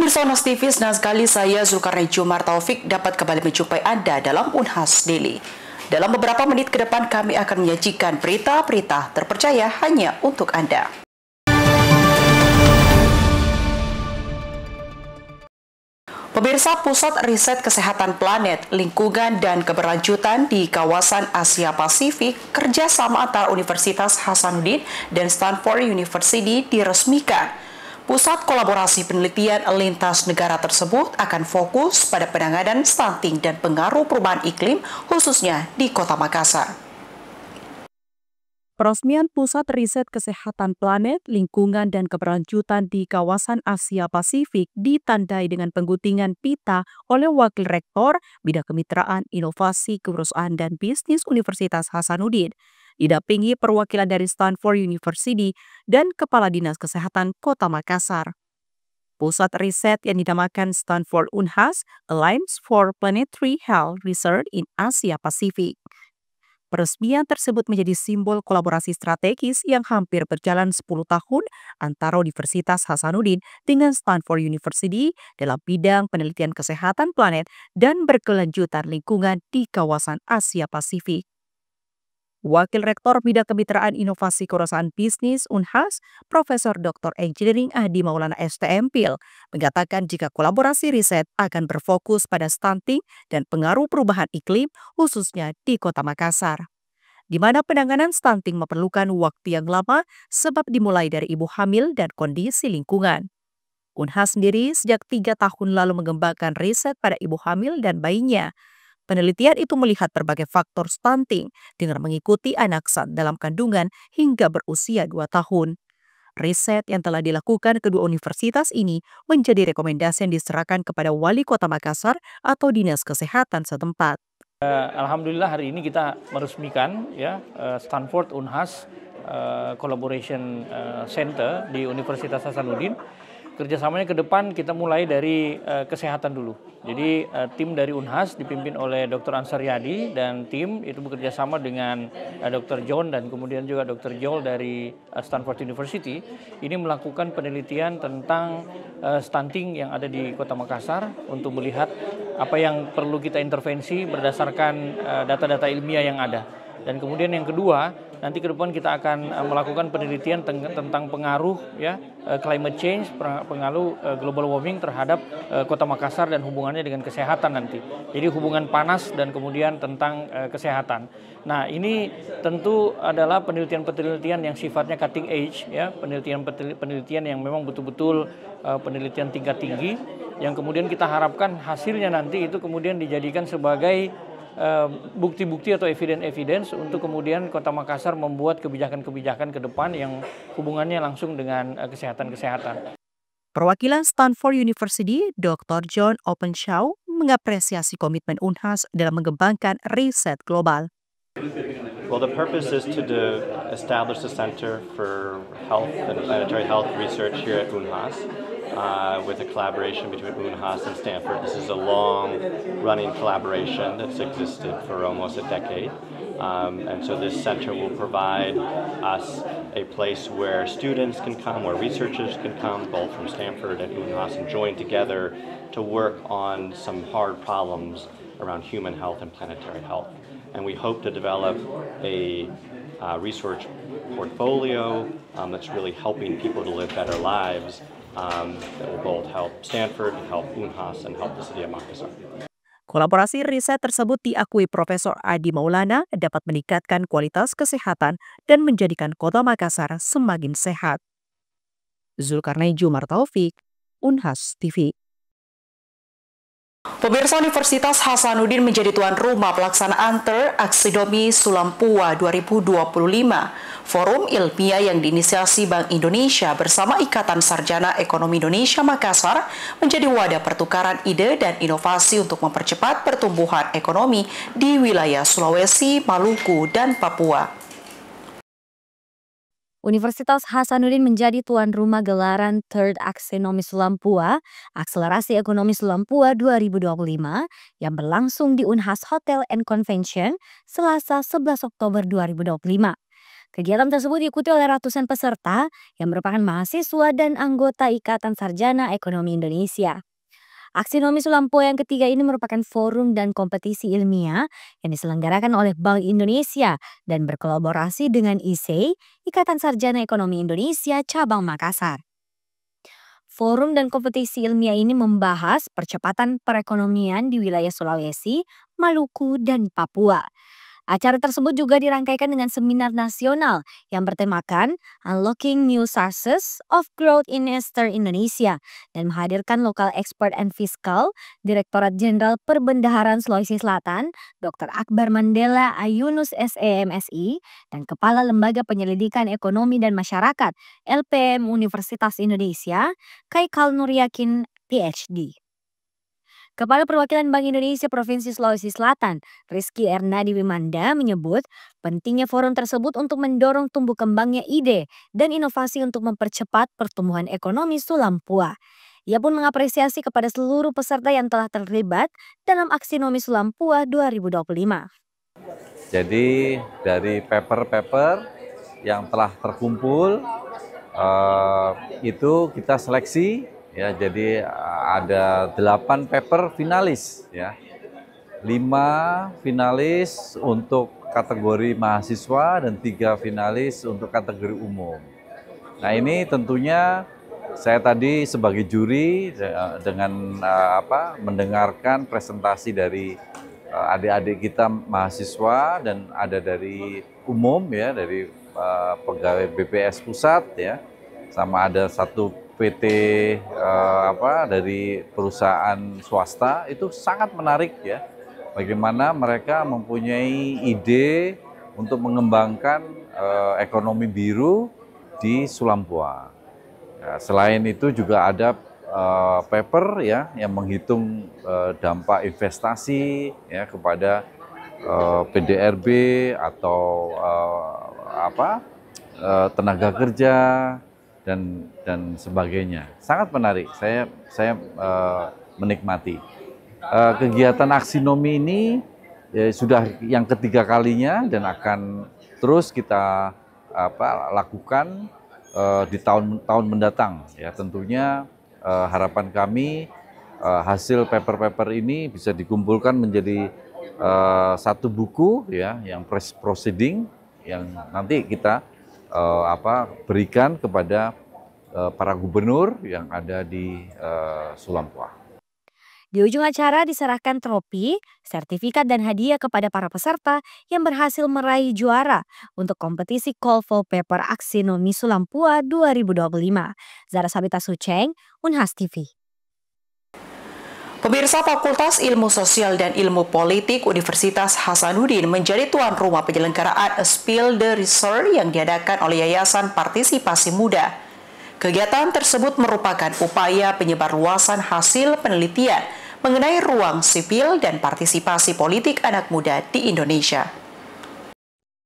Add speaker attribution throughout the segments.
Speaker 1: Pemirsa Unhas TV, senang sekali saya Zulkarnain Jumar Taufik dapat kembali menjumpai Anda dalam Unhas Daily. Dalam beberapa menit ke depan kami akan menyajikan berita-berita terpercaya hanya untuk Anda. Pemirsa, Pusat Riset Kesehatan Planet, Lingkungan dan Keberlanjutan di kawasan Asia Pasifik kerjasama antara Universitas Hasanuddin dan Stanford University diresmikan. Pusat kolaborasi penelitian lintas negara tersebut akan fokus pada penanganan stunting dan pengaruh perubahan iklim, khususnya di Kota Makassar.
Speaker 2: Peresmian Pusat Riset Kesehatan Planet, Lingkungan dan Keberlanjutan di kawasan Asia Pasifik ditandai dengan pengguntingan pita oleh Wakil Rektor Bidang Kemitraan, Inovasi, Kewirausahaan dan Bisnis Universitas Hasanuddin, didampingi perwakilan dari Stanford University dan Kepala Dinas Kesehatan Kota Makassar. Pusat riset yang dinamakan Stanford Unhas Alliance for Planetary Health Research in Asia Pacific. Peresmian tersebut menjadi simbol kolaborasi strategis yang hampir berjalan 10 tahun antara Universitas Hasanuddin dengan Stanford University dalam bidang penelitian kesehatan planet dan berkelanjutan lingkungan di kawasan Asia Pasifik. Wakil Rektor Bidang Kemitraan Inovasi Kewirausahaan Bisnis Unhas, Profesor Dr. Engineering Adi Maulana STMPil, mengatakan jika kolaborasi riset akan berfokus pada stunting dan pengaruh perubahan iklim, khususnya di Kota Makassar, di mana penanganan stunting memerlukan waktu yang lama sebab dimulai dari ibu hamil dan kondisi lingkungan. Unhas sendiri sejak 3 tahun lalu mengembangkan riset pada ibu hamil dan bayinya. Penelitian itu melihat berbagai faktor stunting dengan mengikuti anak saat dalam kandungan hingga berusia 2 tahun. Riset yang telah dilakukan kedua universitas ini menjadi rekomendasi yang diserahkan kepada Wali Kota Makassar atau Dinas Kesehatan setempat.
Speaker 3: Alhamdulillah hari ini kita meresmikan Stanford Unhas Collaboration Center di Universitas Hasanuddin. Kerjasamanya ke depan kita mulai dari kesehatan dulu. Jadi tim dari Unhas dipimpin oleh Dr. Ansariadi dan tim itu bekerja sama dengan Dr. John dan kemudian juga Dr. Joel dari Stanford University. Ini melakukan penelitian tentang stunting yang ada di Kota Makassar untuk melihat apa yang perlu kita intervensi berdasarkan data-data ilmiah yang ada. Dan kemudian yang kedua, nanti ke depan kita akan melakukan penelitian tentang pengaruh climate change, pengaruh global warming terhadap Kota Makassar dan hubungannya dengan kesehatan nanti. Jadi hubungan panas dan kemudian tentang kesehatan. Nah, ini tentu adalah penelitian-penelitian yang sifatnya cutting edge, penelitian yang memang betul-betul penelitian tingkat tinggi, yang kemudian kita harapkan hasilnya nanti itu kemudian dijadikan sebagai bukti-bukti atau evidence untuk kemudian Kota Makassar membuat kebijakan-kebijakan ke depan yang hubungannya langsung dengan kesehatan.
Speaker 2: Perwakilan Stanford University, Dr. John Openshaw, mengapresiasi komitmen Unhas dalam mengembangkan riset global.
Speaker 4: Well, the purpose is to establish a center for health and planetary health research here at Unhas. With a collaboration between Unhas and Stanford. This is a long-running collaboration that's existed for almost a decade. And so this center will provide us a place where students can come, where researchers can come, both from Stanford and Unhas, and join together to work on some hard problems around human health and planetary health. And we hope to develop a research portfolio that's really helping people to live better lives. That will both help Stanford, help Unhas, and help the city of Makassar.
Speaker 2: Kolaborasi riset tersebut diakui Profesor Adi Maulana dapat meningkatkan kualitas kesehatan dan menjadikan Kota Makassar semakin sehat. Zulkarnain Jumar Taufik, Unhas TV.
Speaker 1: Pemirsa, Universitas Hasanuddin menjadi tuan rumah pelaksanaan Third Aksidomi Sulampua 2025. Forum ilmiah yang diinisiasi Bank Indonesia bersama Ikatan Sarjana Ekonomi Indonesia Makassar menjadi wadah pertukaran ide dan inovasi untuk mempercepat pertumbuhan ekonomi di wilayah Sulawesi, Maluku, dan Papua.
Speaker 5: Universitas Hasanuddin menjadi tuan rumah gelaran Third Aksidomi Sulampua, Akselerasi Ekonomi Sulampua 2025 yang berlangsung di Unhas Hotel and Convention Selasa 11 Oktober 2025. Kegiatan tersebut diikuti oleh ratusan peserta yang merupakan mahasiswa dan anggota Ikatan Sarjana Ekonomi Indonesia. Aksi Nomi Sulampua yang ketiga ini merupakan forum dan kompetisi ilmiah yang diselenggarakan oleh Bank Indonesia dan berkolaborasi dengan ISEI, Ikatan Sarjana Ekonomi Indonesia Cabang Makassar. Forum dan kompetisi ilmiah ini membahas percepatan perekonomian di wilayah Sulawesi, Maluku, dan Papua. Acara tersebut juga dirangkaikan dengan seminar nasional yang bertemakan Unlocking New Sources of Growth in Eastern Indonesia dan menghadirkan lokal expert and fiscal, Direktorat Jenderal Perbendaharaan Sulawesi Selatan, Dr. Akbar Mandela Ayunus SEMSI, dan Kepala Lembaga Penyelidikan Ekonomi dan Masyarakat LPM Universitas Indonesia, Kaikal Nuryakin, PhD. Kepala Perwakilan Bank Indonesia Provinsi Sulawesi Selatan, Rizky Ernadi Wimanda menyebut pentingnya forum tersebut untuk mendorong tumbuh kembangnya ide dan inovasi untuk mempercepat pertumbuhan ekonomi Sulampua. Ia pun mengapresiasi kepada seluruh peserta yang telah terlibat dalam aksi Nomi Sulampua 2025.
Speaker 6: Jadi dari paper-paper yang telah terkumpul itu kita seleksi. Ya, jadi ada 8 paper finalis, ya, 5 finalis untuk kategori mahasiswa dan 3 finalis untuk kategori umum. Nah ini tentunya saya tadi sebagai juri dengan mendengarkan presentasi dari adik-adik kita mahasiswa dan ada dari umum, ya, dari pegawai BPS pusat, ya, sama ada satu PT dari perusahaan swasta. Itu sangat menarik, ya, bagaimana mereka mempunyai ide untuk mengembangkan ekonomi biru di Sulampua. Ya, selain itu juga ada paper, ya, yang menghitung dampak investasi, ya, kepada PDRB atau tenaga kerja dan sebagainya. Sangat menarik. Saya menikmati. Kegiatan aksi Nomi ini ya, sudah yang ketiga kalinya dan akan terus kita lakukan di tahun mendatang. Ya, tentunya harapan kami hasil paper-paper ini bisa dikumpulkan menjadi satu buku, ya, yang proceeding yang nanti kita berikan kepada para gubernur yang ada di Sulampua.
Speaker 5: Di ujung acara diserahkan trofi, sertifikat dan hadiah kepada para peserta yang berhasil meraih juara untuk kompetisi Call for Paper Aksi Nomi Sulampua 2025. Zara Sabita Suceng, Unhas TV.
Speaker 1: Pemirsa, Fakultas Ilmu Sosial dan Ilmu Politik Universitas Hasanuddin menjadi tuan rumah penyelenggaraan Spill the Research yang diadakan oleh Yayasan Partisipasi Muda. Kegiatan tersebut merupakan upaya penyebarluasan hasil penelitian mengenai ruang sipil dan partisipasi politik anak muda di Indonesia.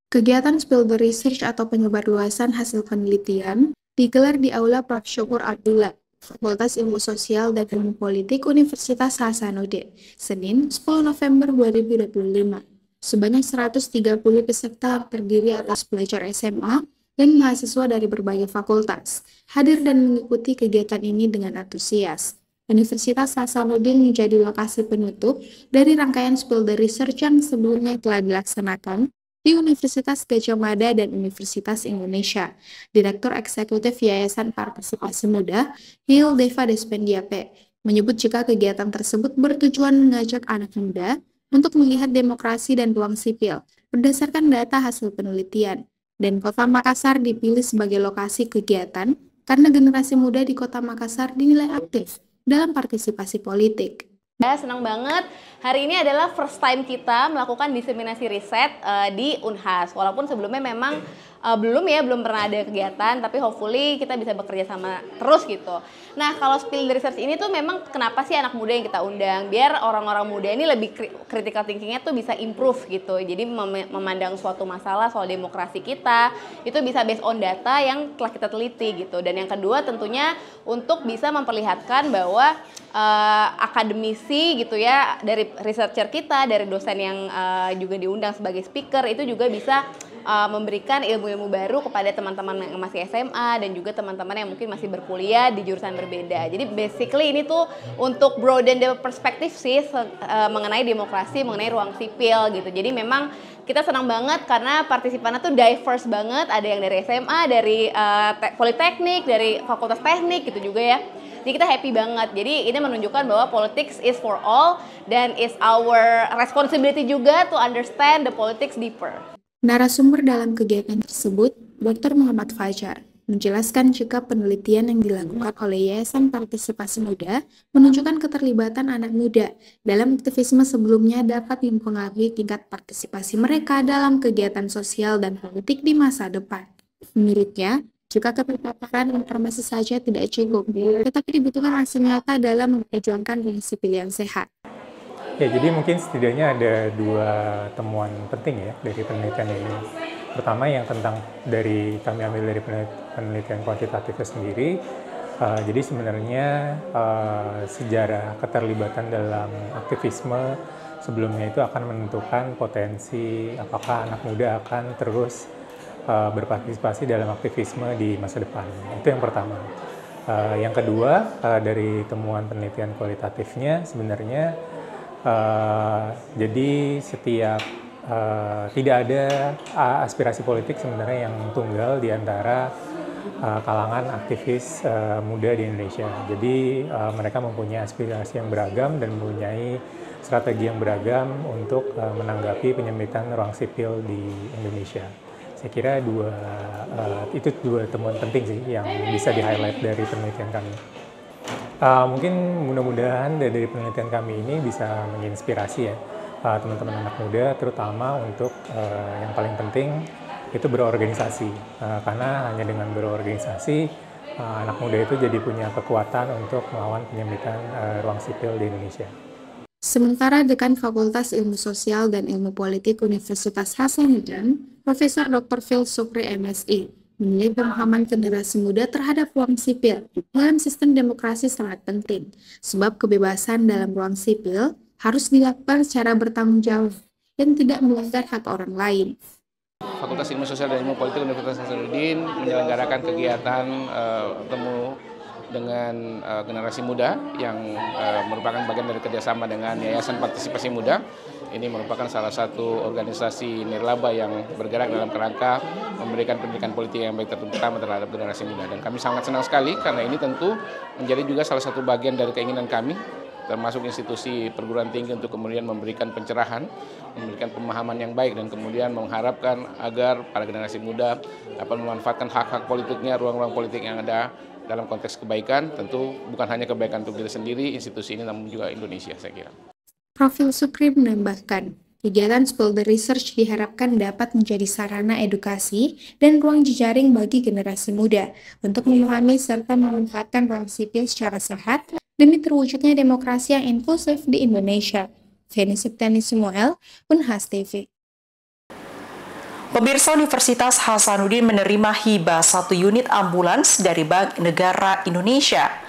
Speaker 7: Kegiatan Spill the Research atau penyebarluasan hasil penelitian digelar di Aula Prof. Syukur Abdullah, Fakultas Ilmu Sosial dan Ilmu Politik Universitas Hasanuddin, Senin 10 November 2025. Sebanyak 130 peserta terdiri atas pelajar SMA dan mahasiswa dari berbagai fakultas hadir dan mengikuti kegiatan ini dengan antusias. Universitas Hasanuddin menjadi lokasi penutup dari rangkaian Spill the Research yang sebelumnya telah dilaksanakan di Universitas Gadjah Mada dan Universitas Indonesia. Direktur Eksekutif Yayasan Partisipasi Muda, Hil Deva Despendiape, menyebut jika kegiatan tersebut bertujuan mengajak anak muda untuk melihat demokrasi dan ruang sipil berdasarkan data hasil penelitian. Dan Kota Makassar dipilih sebagai lokasi kegiatan karena generasi muda di Kota Makassar dinilai aktif dalam partisipasi politik.
Speaker 8: Saya senang banget, hari ini adalah first time kita melakukan diseminasi riset di Unhas. Walaupun sebelumnya memang belum pernah ada kegiatan, tapi hopefully kita bisa bekerja sama terus gitu. Nah, kalau Spill the Research ini tuh memang kenapa sih anak muda yang kita undang? Biar orang-orang muda ini lebih critical thinking-nya tuh bisa improve gitu. Jadi memandang suatu masalah soal demokrasi kita, itu bisa based on data yang telah kita teliti gitu. Dan yang kedua tentunya untuk bisa memperlihatkan bahwa akademisi gitu ya, dari researcher kita, dari dosen yang juga diundang sebagai speaker, itu juga bisa memberikan ilmu-ilmu baru kepada teman-teman yang masih SMA dan juga teman-teman yang mungkin masih berkuliah di jurusan berbeda. Jadi basically ini tuh untuk broaden the perspektif sih mengenai demokrasi, mengenai ruang sipil gitu. Jadi memang kita senang banget karena partisipannya tuh diverse banget. Ada yang dari SMA, dari Politeknik, dari Fakultas Teknik gitu juga ya. Jadi kita happy banget. Jadi ini menunjukkan bahwa politics is for all dan is our responsibility juga to understand the politics deeper.
Speaker 7: Narasumber dalam kegiatan tersebut, Dr. Muhammad Fajar, menjelaskan jika penelitian yang dilakukan oleh Yayasan Partisipasi Muda menunjukkan keterlibatan anak muda dalam aktivisme sebelumnya dapat mempengaruhi tingkat partisipasi mereka dalam kegiatan sosial dan politik di masa depan. Menurutnya, jika keterpaparan informasi saja tidak cukup, tetapi dibutuhkan aksi nyata dalam memperjuangkan ruang sipil yang sehat.
Speaker 9: Ya, jadi mungkin setidaknya ada 2 temuan penting ya dari penelitian ini. Pertama yang kami ambil dari penelitian kuantitatifnya sendiri. Jadi sebenarnya sejarah keterlibatan dalam aktivisme sebelumnya itu akan menentukan potensi apakah anak muda akan terus berpartisipasi dalam aktivisme di masa depan. Itu yang pertama. Yang kedua dari temuan penelitian kualitatifnya sebenarnya jadi setiap tidak ada aspirasi politik sebenarnya yang tunggal di antara kalangan aktivis muda di Indonesia. Jadi mereka mempunyai aspirasi yang beragam dan mempunyai strategi yang beragam untuk menanggapi penyempitan ruang sipil di Indonesia. Saya kira itu 2 temuan penting sih yang bisa di-highlight dari penelitian kami. Mungkin mudah-mudahan dari penelitian kami ini bisa menginspirasi ya teman-teman anak muda, terutama untuk yang paling penting itu berorganisasi. Karena hanya dengan berorganisasi, anak muda itu jadi punya kekuatan untuk melawan penyempitan ruang sipil di Indonesia.
Speaker 7: Sementara Dekan Fakultas Ilmu Sosial dan Ilmu Politik Universitas Hasanuddin, Profesor Dr. Phil Sukri MSI, menilai pemahaman generasi muda terhadap ruang sipil dalam sistem demokrasi sangat penting, sebab kebebasan dalam ruang sipil harus dilakukan secara bertanggung jawab dan tidak melanggar hak orang lain.
Speaker 10: Fakultas Ilmu Sosial dan Ilmu Politik Universitas Hasanuddin menyelenggarakan kegiatan temu dengan generasi muda yang merupakan bagian dari kerjasama dengan Yayasan Partisipasi Muda. Ini merupakan salah satu organisasi nirlaba yang bergerak dalam kerangka memberikan pendidikan politik yang baik terutama terhadap generasi muda. Dan kami sangat senang sekali karena ini tentu menjadi juga salah satu bagian dari keinginan kami, termasuk institusi perguruan tinggi untuk kemudian memberikan pencerahan, memberikan pemahaman yang baik dan kemudian mengharapkan agar para generasi muda dapat memanfaatkan hak-hak politiknya, ruang-ruang politik yang ada dalam konteks kebaikan, tentu bukan hanya kebaikan untuk diri sendiri, institusi ini namun juga Indonesia saya kira.
Speaker 7: Profil Sukri menambahkan, kegiatan Spilder Research diharapkan dapat menjadi sarana edukasi dan ruang jejaring bagi generasi muda untuk memahami serta memanfaatkan ruang sipil secara sehat demi terwujudnya demokrasi yang inklusif di Indonesia. Feni Septiani Samuel, Unhas TV.
Speaker 1: Pemirsa, Universitas Hasanuddin menerima hibah 1 unit ambulans dari Bank Negara Indonesia.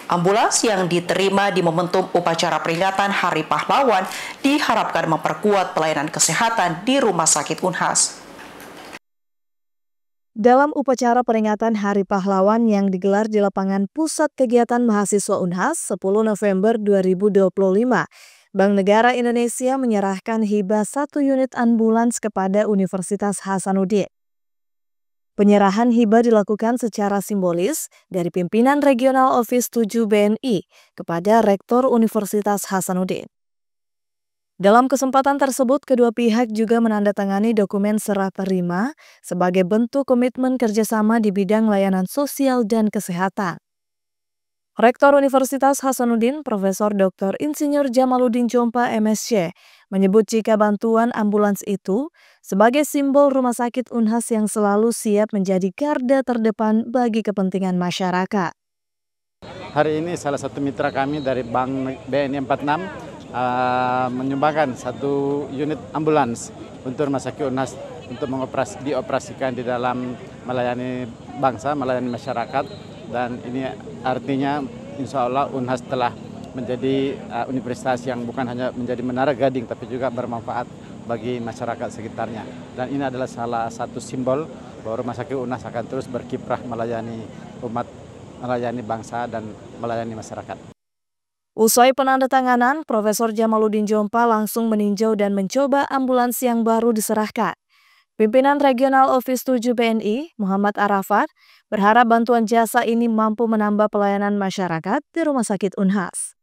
Speaker 1: Ambulans yang diterima di momentum upacara peringatan Hari Pahlawan diharapkan memperkuat pelayanan kesehatan di Rumah Sakit Unhas.
Speaker 2: Dalam upacara peringatan Hari Pahlawan yang digelar di lapangan Pusat Kegiatan Mahasiswa Unhas 10 November 2025, Bank Negara Indonesia menyerahkan hibah 1 unit ambulans kepada Universitas Hasanuddin. Penyerahan hibah dilakukan secara simbolis dari pimpinan Regional Office 7 BNI kepada Rektor Universitas Hasanuddin. Dalam kesempatan tersebut, kedua pihak juga menandatangani dokumen serah terima sebagai bentuk komitmen kerjasama di bidang layanan sosial dan kesehatan. Rektor Universitas Hasanuddin, Profesor Dr. Insinyur Jamaluddin Jompa MSc, menyebut jika bantuan ambulans itu sebagai simbol Rumah Sakit Unhas yang selalu siap menjadi garda terdepan bagi kepentingan masyarakat.
Speaker 11: Hari ini salah satu mitra kami dari Bank BNI 46 menyumbangkan 1 unit ambulans untuk Rumah Sakit Unhas untuk dioperasikan di dalam melayani bangsa, melayani masyarakat. Dan ini artinya insya Allah Unhas telah menjadi universitas yang bukan hanya menjadi menara gading tapi juga bermanfaat bagi masyarakat sekitarnya. Dan ini adalah salah satu simbol bahwa Rumah Sakit UNHAS akan terus berkiprah melayani umat, melayani bangsa, dan melayani masyarakat.
Speaker 2: Usai penandatanganan, Profesor Jamaluddin Jompa langsung meninjau dan mencoba ambulans yang baru diserahkan. Pimpinan Regional Office 7 BNI, Muhammad Arafat, berharap bantuan jasa ini mampu menambah pelayanan masyarakat di Rumah Sakit UNHAS.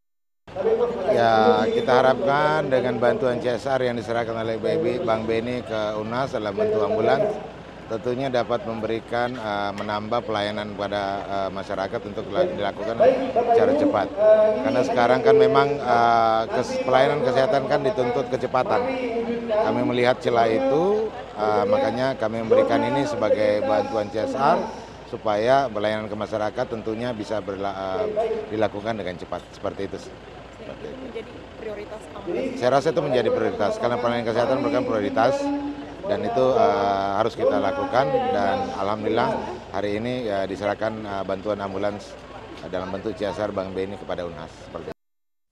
Speaker 12: Ya, kita harapkan dengan bantuan CSR yang diserahkan oleh Bank BNI ke UNHAS dalam bentuk ambulans, tentunya dapat memberikan menambah pelayanan kepada masyarakat untuk dilakukan secara cepat. Karena sekarang kan memang pelayanan kesehatan kan dituntut kecepatan. Kami melihat celah itu, makanya kami memberikan ini sebagai bantuan CSR supaya pelayanan ke masyarakat tentunya bisa dilakukan dengan cepat seperti itu.
Speaker 1: Menjadi prioritas
Speaker 12: Saya rasa itu menjadi prioritas karena pelayanan kesehatan merupakan prioritas. Dan itu harus kita lakukan, dan alhamdulillah hari ini diserahkan bantuan ambulans dalam bentuk CSR Bank BNI kepada UNHAS.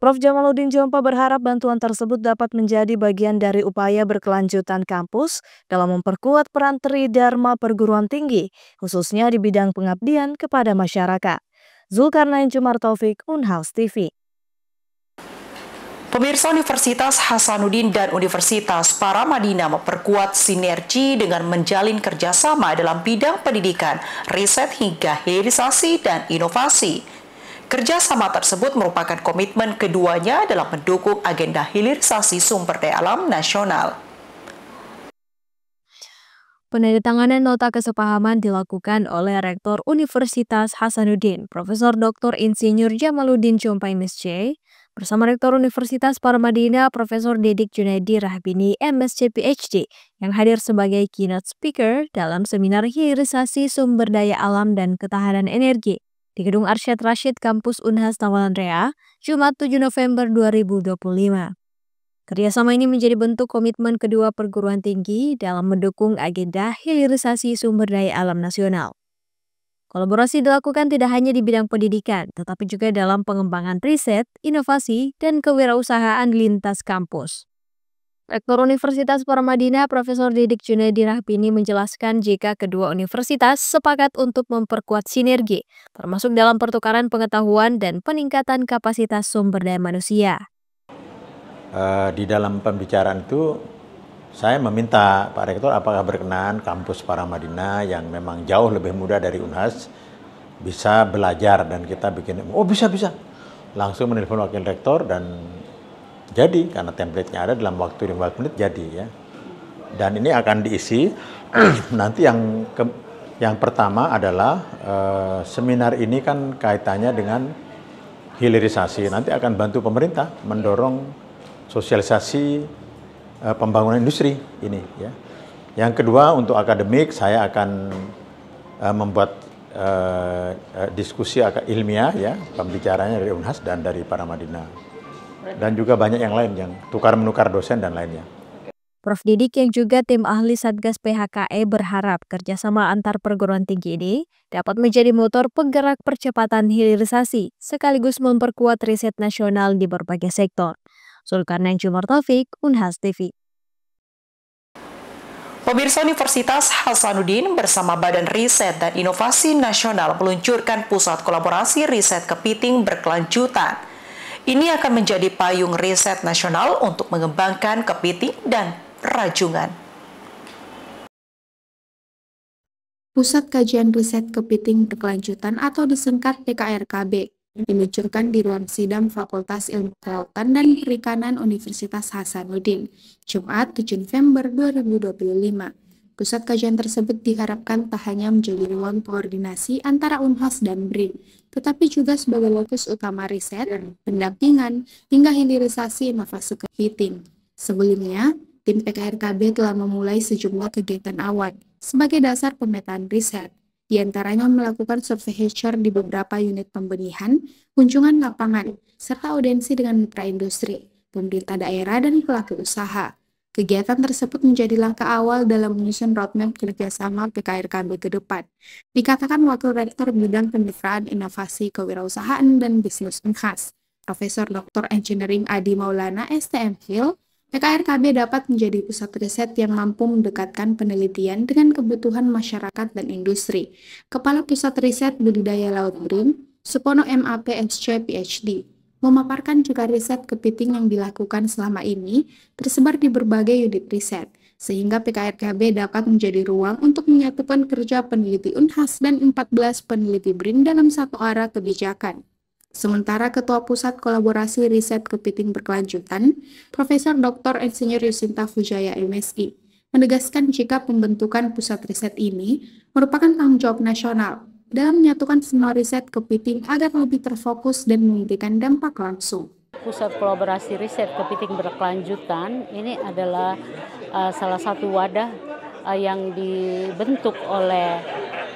Speaker 2: Prof. Jamaluddin Jompa berharap bantuan tersebut dapat menjadi bagian dari upaya berkelanjutan kampus dalam memperkuat peran Tridharma perguruan tinggi, khususnya di bidang pengabdian kepada masyarakat. Zulkarnain Jumar Taufik, Unhas TV.
Speaker 1: Pemirsa, Universitas Hasanuddin dan Universitas Paramadina memperkuat sinergi dengan menjalin kerjasama dalam bidang pendidikan, riset hingga hilirisasi dan inovasi. Kerjasama tersebut merupakan komitmen keduanya dalam mendukung agenda hilirisasi sumber daya alam nasional.
Speaker 5: Penandatanganan nota kesepahaman dilakukan oleh Rektor Universitas Hasanuddin, Profesor Dr. Insinyur Jamaluddin Jompa MSc, bersama Rektor Universitas Paramadina, Profesor Dedik Junaidi Rahbini MSc PhD, yang hadir sebagai keynote speaker dalam seminar hilirisasi sumber daya alam dan ketahanan energi di Gedung Arsyad Rashid Kampus Unhas Tawanan Rea, Jumat 7 November 2025. Kerjasama ini menjadi bentuk komitmen kedua perguruan tinggi dalam mendukung agenda hilirisasi sumber daya alam nasional. Kolaborasi dilakukan tidak hanya di bidang pendidikan, tetapi juga dalam pengembangan riset, inovasi, dan kewirausahaan lintas kampus. Rektor Universitas Paramadina, Profesor Dedik Junaidi Rahbini menjelaskan jika kedua universitas sepakat untuk memperkuat sinergi, termasuk dalam pertukaran pengetahuan dan peningkatan kapasitas sumber daya manusia.
Speaker 13: Di dalam pembicaraan itu, saya meminta Pak Rektor apakah berkenan kampus Paramadina yang memang jauh lebih muda dari UNHAS bisa belajar, dan kita bikin, oh bisa. Langsung menelpon Wakil Rektor dan jadi, karena template-nya ada dalam waktu 15 menit jadi ya. Dan ini akan diisi nanti yang pertama adalah seminar ini kan kaitannya dengan hilirisasi. Nanti akan bantu pemerintah mendorong sosialisasi pembangunan industri ini ya. Yang kedua, untuk akademik saya akan membuat diskusi ilmiah ya, pembicaranya dari UNHAS dan dari Paramadina. Dan juga banyak yang lain yang tukar-menukar dosen dan lainnya.
Speaker 5: Prof. Didik yang juga tim ahli Satgas PHKE berharap kerjasama antar perguruan tinggi ini dapat menjadi motor penggerak percepatan hilirisasi sekaligus memperkuat riset nasional di berbagai sektor. Zulkarnain Jumar Taufik, Unhas TV.
Speaker 1: Pemirsa, Universitas Hasanuddin bersama Badan Riset dan Inovasi Nasional meluncurkan Pusat Kolaborasi Riset Kepiting Berkelanjutan. Ini akan menjadi payung riset nasional untuk mengembangkan kepiting dan rajungan.
Speaker 7: Pusat Kajian Riset Kepiting Berkelanjutan atau disingkat PKRKB diluncurkan di ruang sidang Fakultas Ilmu Kelautan dan Perikanan Universitas Hasanuddin, Jumat 7 November 2025. Pusat kajian tersebut diharapkan tak hanya menjadi ruang koordinasi antara UNHAS dan BRIN, tetapi juga sebagai lokus utama riset, pendampingan, hingga hilirisasi inovasi kepiting. Sebelumnya, tim PKRKB telah memulai sejumlah kegiatan awal sebagai dasar pemetaan riset, di antaranya melakukan survei hatcher di beberapa unit pembenihan, kunjungan lapangan, serta audiensi dengan mitra industri, pemerintah daerah, dan pelaku usaha. Kegiatan tersebut menjadi langkah awal dalam menyusun roadmap kerjasama PKRKB ke depan, dikatakan Wakil Rektor Bidang Kemitraan Inovasi Kewirausahaan dan Bisnis UNHAS, Profesor Dr. Engineering Adi Maulana STM Hill, PKRKB dapat menjadi pusat riset yang mampu mendekatkan penelitian dengan kebutuhan masyarakat dan industri. Kepala Pusat Riset Budidaya Laut BRIN, Supono MAP SC PhD, memaparkan jika riset kepiting yang dilakukan selama ini tersebar di berbagai unit riset, sehingga PKRKB dapat menjadi ruang untuk menyatukan kerja peneliti Unhas dan 14 peneliti BRIN dalam satu arah kebijakan. Sementara Ketua Pusat Kolaborasi Riset Kepiting Berkelanjutan, Profesor Dr. Insinyur Yusinta Fujaya MSI, menegaskan jika pembentukan pusat riset ini merupakan tanggung jawab nasional dalam menyatukan semua riset kepiting agar lebih terfokus dan memberikan dampak langsung.
Speaker 14: Pusat Kolaborasi Riset Kepiting Berkelanjutan ini adalah salah satu wadah yang dibentuk oleh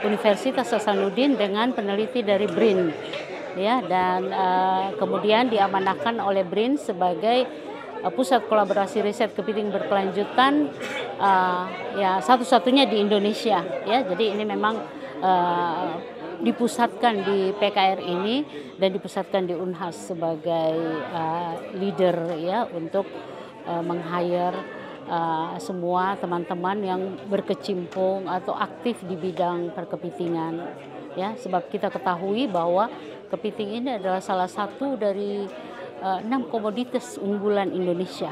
Speaker 14: Universitas Hasanuddin dengan peneliti dari BRIN. Ya, dan kemudian diamanahkan oleh BRIN sebagai pusat kolaborasi riset kepiting berkelanjutan ya satu-satunya di Indonesia ya. Jadi ini memang dipusatkan di PKR ini dan dipusatkan di Unhas sebagai leader ya untuk meng-hire semua teman-teman yang berkecimpung atau aktif di bidang perkepitingan ya, sebab kita ketahui bahwa kepiting ini adalah salah satu dari 6 komoditas unggulan Indonesia.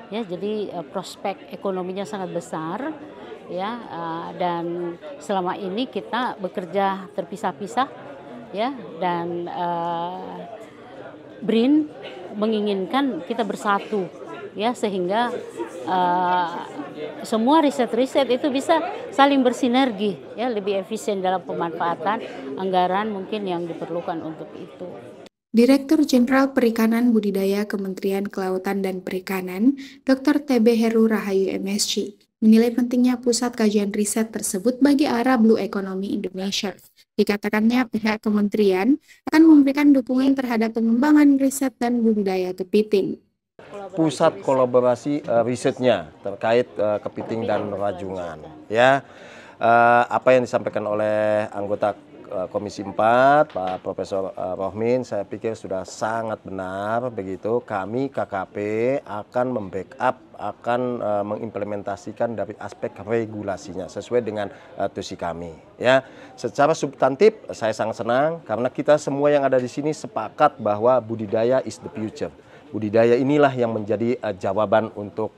Speaker 14: Ya, jadi prospek ekonominya sangat besar ya, dan selama ini kita bekerja terpisah-pisah ya, dan BRIN menginginkan kita bersatu ya, sehingga semua riset-riset itu bisa saling bersinergi ya, lebih efisien dalam pemanfaatan anggaran mungkin yang diperlukan untuk itu.
Speaker 7: Direktur Jenderal Perikanan Budidaya Kementerian Kelautan dan Perikanan, Dr. TB Heru Rahayu MSc, menilai pentingnya pusat kajian riset tersebut bagi arah Blue Economy Indonesia. Dikatakannya pihak kementerian akan memberikan dukungan terhadap pengembangan riset dan budidaya kepiting.
Speaker 15: Pusat kolaborasi risetnya terkait kepiting dan rajungan. Ya, apa yang disampaikan oleh anggota Komisi 4, Pak Profesor Rohmin, saya pikir sudah sangat benar begitu. Kami KKP akan membackup, akan mengimplementasikan dari aspek regulasinya sesuai dengan tusi kami. Ya, secara substantif saya sangat senang karena kita semua yang ada di sini sepakat bahwa budidaya is the future. Budidaya inilah yang menjadi jawaban untuk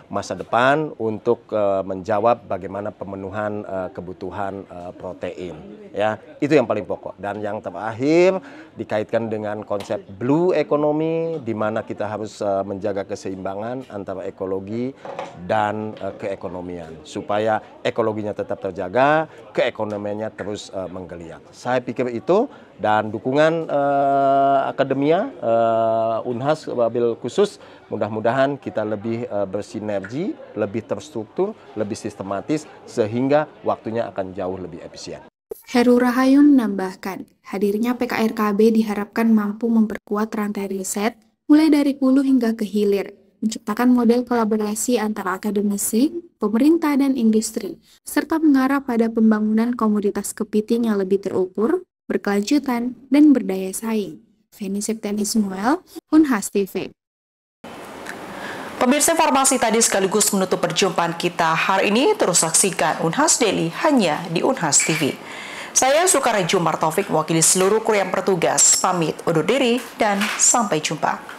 Speaker 15: masa depan, untuk menjawab bagaimana pemenuhan kebutuhan protein. Ya, itu yang paling pokok. Dan yang terakhir dikaitkan dengan konsep blue economy, di mana kita harus menjaga keseimbangan antara ekologi dan keekonomian, supaya ekologinya tetap terjaga, keekonomiannya terus menggeliat. Saya pikir itu, dan dukungan akademia Unhas wabil khusus, mudah-mudahan kita lebih bersinergi, lebih terstruktur, lebih sistematis, sehingga waktunya akan jauh lebih efisien.
Speaker 7: Heru Rahayu menambahkan, hadirnya PKRKB diharapkan mampu memperkuat rantai riset mulai dari hulu hingga ke hilir, menciptakan model kolaborasi antara akademisi, pemerintah, dan industri, serta mengarah pada pembangunan komoditas kepiting yang lebih terukur, berkelanjutan, dan berdaya saing. Feni Septiani Samuel, Unhas TV.
Speaker 1: Pemirsa, informasi tadi sekaligus menutup perjumpaan kita hari ini. Terus saksikan Unhas Daily hanya di Unhas TV. Saya Sukareju Martaufik, mewakili seluruh kru yang bertugas, pamit undur diri dan sampai jumpa.